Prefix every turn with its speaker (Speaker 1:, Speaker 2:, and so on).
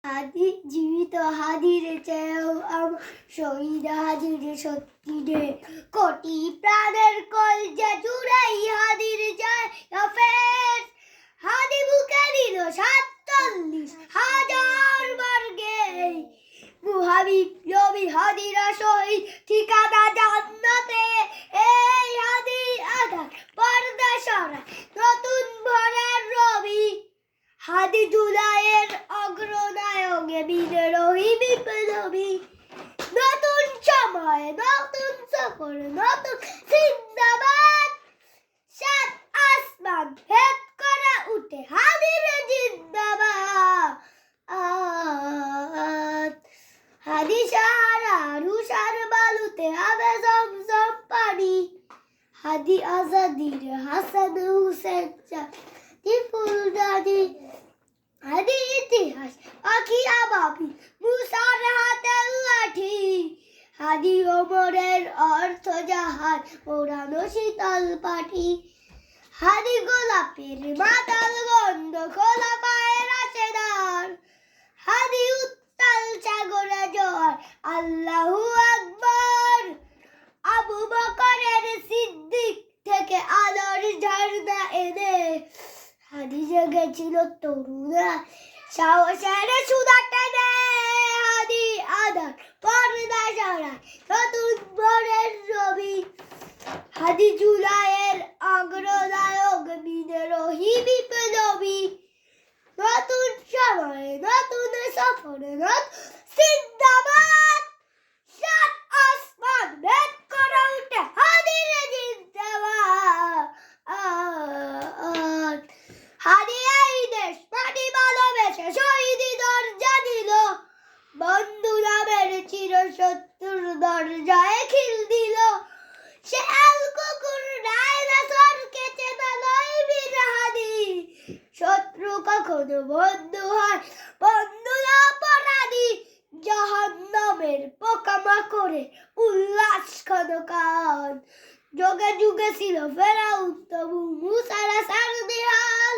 Speaker 1: হাদি জীবিত হাদির চেয়েও আমার শহীদ হাদির সত্যি রে, কোটি প্রাণের কলজা জুড়াই হাদির যায় ফের। হাদি বুকে দিল 47,000 বর্গে, মুহাবিব নবী হাদিরা শহীদ ঠিকানা জান্নাতে। এই হাদি আধার পর্দা সরায় নতুন ভোরের রবি, হাদি জুলাইয়ের অগ্রনায়ক বিদ্রোহী বিপ্লবী। নতুন সময় নতুন সফর নতুন জিন্দাবাদ, সাত আসমান ভেদ করে উঠে হাদির জিন্দাবাদ। হাদি সাহারা রুষার বালুতে হবে জমজম পানি, হাদি আজাদির হাসান হুসেন ফুলদানি। হাদি ইতিহাস পাখি আবাবি মুসার হাতের লাঠি, হাদি ওমরের অর্থ জাহাজ ওড়ানো শীতল পাটি। হাদি গোলাপের মাতাল গন্ধ খোলা পায়ের আশেদার, হাদি উত্তাল সাগরে জোয়ার আল্লাহু আকবার। আবু বকরের সিদ্দিক থেকে আলোর ঝর্ণা এনে হাদি জেগেছিল তরুণরা সাহসের সুধা টেনে। হাদি আধার পর্দা সরায় নতুন ভোরের রবি, হাদি জুলাইয়ের অগ্রনায়ক বিদ্রোহী বিপ্লবী। নতুন সময় নতুন সফর নতুন জিন্দাবাদ, সাত আসমান ভেদ করে উঠে হাদির জিন্দাবাদ। হাদি এই দেশ মাটি ভালোবেসে শহীদি দরজা দিল, বন্ধু নামের চির শত্রুর দরজায় খিল দিল। সে আল কুকুর ডাইনোসর কেটে নয় বীর হাদি, শত্রু কখনো বন্ধু হয় বন্ধু অপরাধী। জাহান্নামের পোকামাকড়ে উল্লাস ক্ষণকাল, যুগে যুগে ছিল ফেরাউন তবু মুসার সারদিহাল।